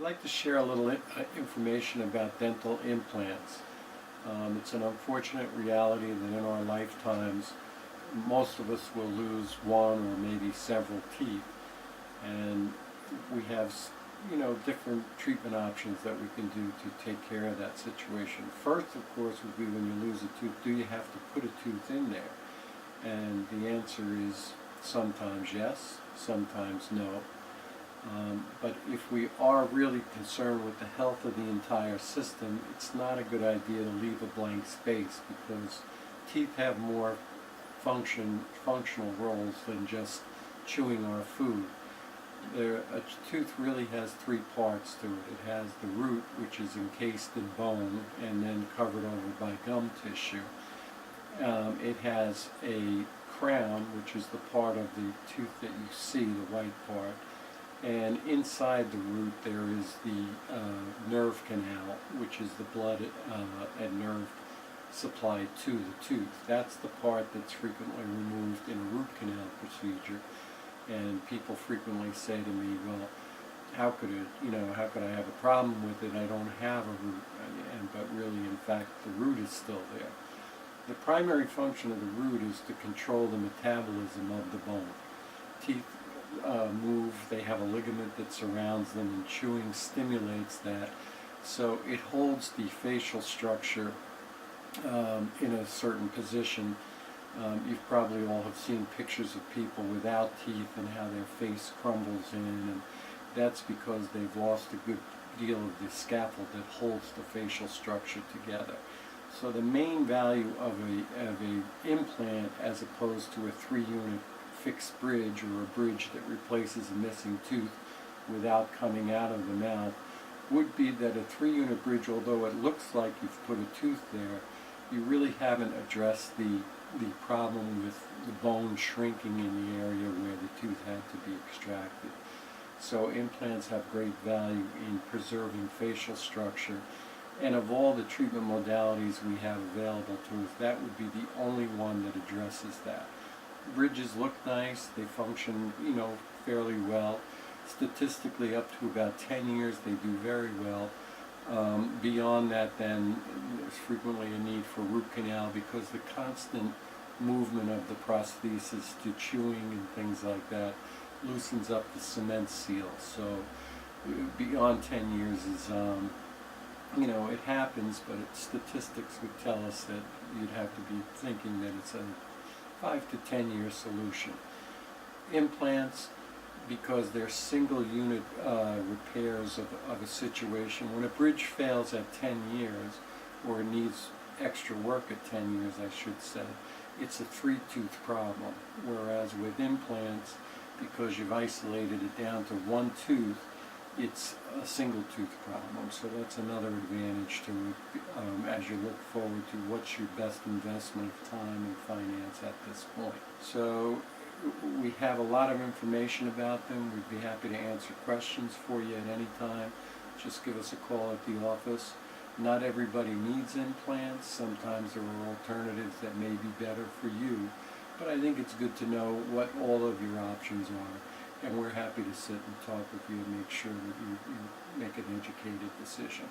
like to share a little information about dental implants. It's an unfortunate reality that in our lifetimes, most of us will lose one or maybe several teeth, and we have, different treatment options that we can do to take care of that situation. First, of course, would be when you lose a tooth, do you have to put a tooth in there? And the answer is sometimes yes, sometimes no. But if we are really concerned with the health of the entire system, it's not a good idea to leave a blank space, because teeth have more functional roles than just chewing our food. A tooth really has three parts to it. It has the root, which is encased in bone and then covered over by gum tissue. It has a crown, which is the part of the tooth that you see, the white part. And inside the root there is the nerve canal, which is the blood and nerve supply to the tooth. That's the part that's frequently removed in a root canal procedure. And people frequently say to me, well, how could I have a problem with it? I don't have a root. But really, in fact, the root is still there. The primary function of the root is to control the metabolism of the bone. Teeth move, they have a ligament that surrounds them, and chewing stimulates that. So it holds the facial structure in a certain position. You've probably all have seen pictures of people without teeth and how their face crumbles in, and that's because they've lost a good deal of the scaffold that holds the facial structure together. So the main value of a implant, as opposed to a 3-unit fixed bridge or a bridge that replaces a missing tooth without coming out of the mouth, would be that a 3-unit bridge, although it looks like you've put a tooth there, you really haven't addressed the problem with the bone shrinking in the area where the tooth had to be extracted. So implants have great value in preserving facial structure, and of all the treatment modalities we have available to us, that would be the only one that addresses that. Bridges look nice, they function, fairly well. Statistically, up to about 10 years, they do very well. Beyond that, then, there's frequently a need for root canal, because the constant movement of the prosthesis to chewing and things like that loosens up the cement seal. So beyond 10 years is, it happens, but statistics would tell us that you'd have to be thinking that it's a 5 to 10 year solution. Implants, because they're single unit repairs of a situation. When a bridge fails at 10 years, or needs extra work at 10 years, I should say, it's a 3-tooth problem. Whereas with implants, because you've isolated it down to one tooth, it's a single tooth problem. So that's another advantage to it as you look forward to what's your best investment of time and finance at this point. So we have a lot of information about them. We'd be happy to answer questions for you at any time. Just give us a call at the office. Not everybody needs implants. Sometimes there are alternatives that may be better for you. But I think it's good to know what all of your options are. And we're happy to sit and talk with you and make sure that you make an educated decision.